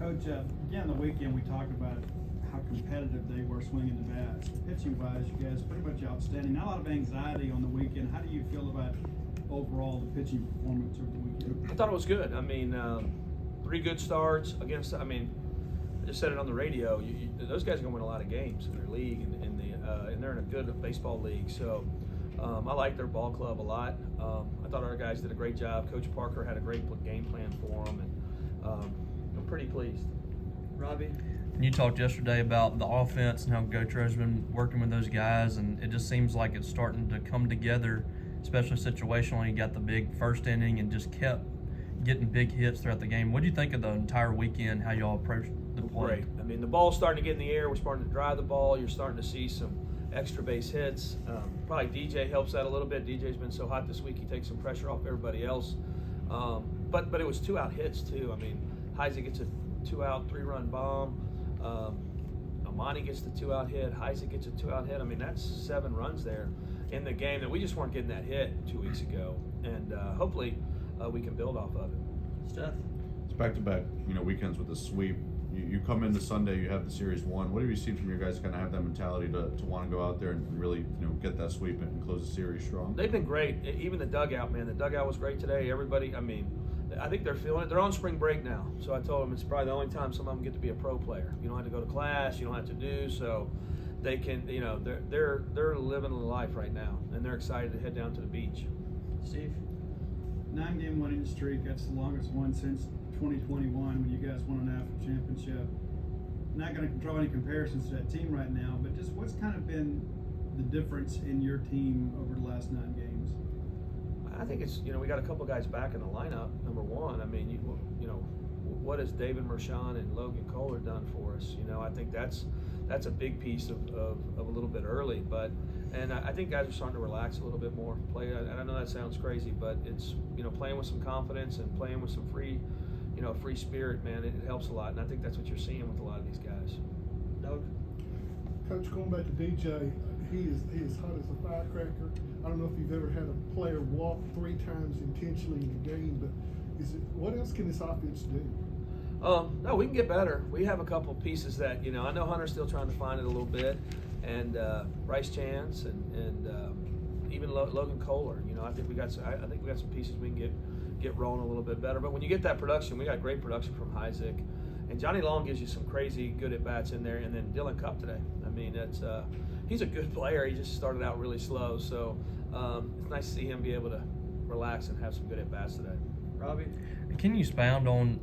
Coach, again, the weekend we talked about how competitive they were swinging the bats. Pitching-wise, you guys pretty much outstanding. Not a lot of anxiety on the weekend. How do you feel about overall the pitching performance over the weekend? I thought it was good. I mean, 3 good starts against. I mean, I just said it on the radio. Those guys are going to win a lot of games in their league, and they're in a good baseball league. So I like their ball club a lot. I thought our guys did a great job. Coach Parker had a great game plan for them, and I'm pretty pleased. Robbie? You talked yesterday about the offense and how Gautreau's been working with those guys, and it just seems like it's starting to come together, especially situationally. You got the big first inning and just kept getting big hits throughout the game. What do you think of the entire weekend, how y'all approached the play? Great. I mean, the ball's starting to get in the air. We're starting to drive the ball. You're starting to see some extra base hits. Probably DJ helps that a little bit. DJ's been so hot this week, he takes some pressure off everybody else. But it was 2-out hits, too. I mean, Heisey gets a 2-out, 3-run bomb. Amani gets the 2-out hit. Heisey gets a 2-out hit. I mean, that's 7 runs there in the game that we just weren't getting that hit 2 weeks ago. And hopefully we can build off of it. Steph? It's back-to-back, weekends with a sweep. You come into Sunday, you have the series won. What have you seen from your guys to kind of have that mentality to want to go out there and really, get that sweep and close the series strong? They've been great. Even the dugout, man. The dugout was great today. Everybody, I mean, I think they're feeling it. They're on spring break now. So I told them it's probably the only time some of them get to be a pro player. You don't have to go to class. You don't have to do. So they can, they're living the life right now. And they're excited to head down to the beach. Steve? 9-game winning streak. That's the longest one since 2021 when you guys won a national championship. Not going to control any comparisons to that team right now, but just what's kind of been the difference in your team over the last 9 games? I think it's, we got a couple guys back in the lineup, number one. I mean, what has David Mershon and Logan Kohler done for us? I think that's a big piece of a little bit early. And I think guys are starting to relax a little bit more. And I know that sounds crazy, but it's, playing with some confidence and playing with some free spirit, man, it helps a lot. And I think that's what you're seeing with a lot of these guys. Doug? Coach, going back to DJ, he is hot as a firecracker. I don't know if you've ever had a player walk 3 times intentionally in a game, but what else can this offense do? No, we can get better. We have a couple pieces that, I know Hunter's still trying to find it a little bit, and Bryce Chance and even Logan Kohler. I think we got some pieces we can get rolling a little bit better. But when you get that production, we got great production from Heisey. And Johnny Long gives you some crazy good at-bats in there. And then Dylan Cupp today. I mean, he's a good player. He just started out really slow. So it's nice to see him be able to relax and have some good at-bats today. Robbie? Can you expound on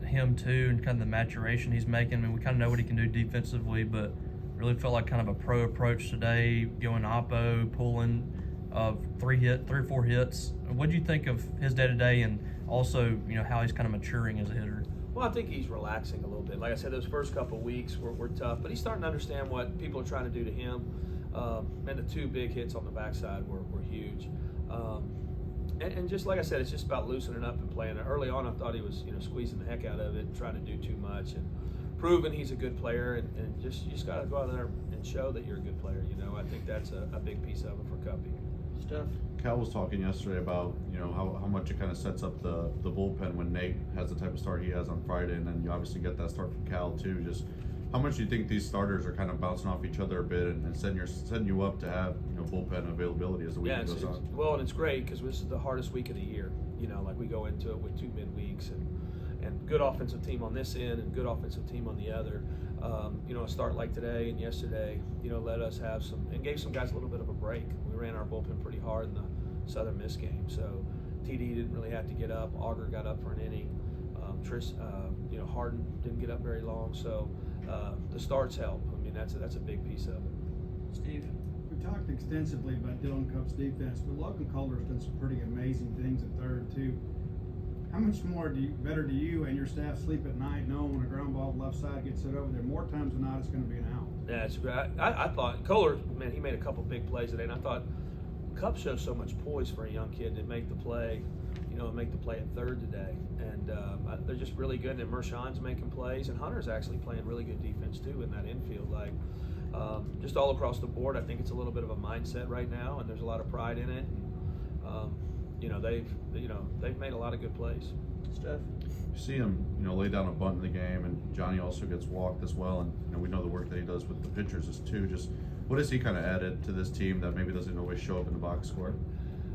him, too, and kind of the maturation he's making? I mean, we kind of know what he can do defensively, but really felt like kind of a pro approach today, going oppo, pulling 3 or 4 hits. What do you think of his day-to-day and also, how he's kind of maturing as a hitter? Well, I think he's relaxing a little bit. Like I said, those first couple of weeks were tough, but he's starting to understand what people are trying to do to him. And the 2 big hits on the backside were huge. And just like I said, it's just about loosening up and playing. Early on, I thought he was, squeezing the heck out of it and trying to do too much and proving he's a good player. And you just got to go out there and show that you're a good player. I think that's a big piece of it for Cuppy. Steph? Cal was talking yesterday about how much it kind of sets up the bullpen when Nate has the type of start he has on Friday, and then you obviously get that start from Cal too. Just how much do you think these starters are kind of bouncing off each other a bit and setting you up to have bullpen availability as the weekend goes on? Well, and it's great because this is the hardest week of the year. Like we go into it with 2 midweeks and good offensive team on this end and good offensive team on the other. A start like today and yesterday, let us have and gave some guys a little bit of a break. We ran our bullpen pretty hard in the Southern Miss game, so TD didn't really have to get up. Auger got up for an inning. Harden didn't get up very long, so the starts help. I mean, that's a big piece of it. Steve? We talked extensively about Dylan Cupp's defense, but Logan Kohler's done some pretty amazing things at third too. How much more better do you and your staff sleep at night knowing when a ground ball left side gets hit over there? More times than not, it's going to be an out. Yeah, it's great. I thought Kohler, man, he made a couple big plays today, and I thought Cupp shows so much poise for a young kid to make the play, make the play at third today. And they're just really good. And Mershon's making plays, and Hunter's actually playing really good defense too in that infield. Like just all across the board, I think it's a little bit of a mindset right now, and there's a lot of pride in it. And, they've made a lot of good plays. Steph? You see him, lay down a bunt in the game, and Johnny also gets walked as well. And we know the work that he does with the pitchers is too. Just what has he kind of added to this team that maybe doesn't always show up in the box score?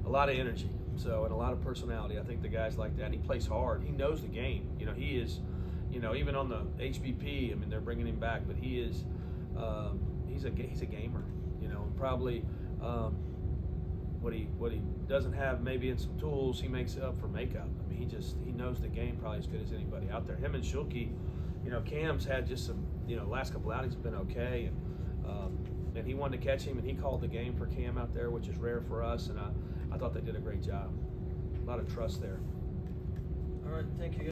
A lot of energy, and a lot of personality. I think the guys like that. He plays hard. He knows the game. He is, even on the HBP. I mean, they're bringing him back, but he is, he's a gamer. Probably what he doesn't have maybe in some tools, he makes up for makeup. I mean, he knows the game probably as good as anybody out there. Him and Schulke, Cam's had just some, last couple outings have been okay, and he wanted to catch him, and he called the game for Cam out there, which is rare for us, and I thought they did a great job. A lot of trust there. All right, thank you.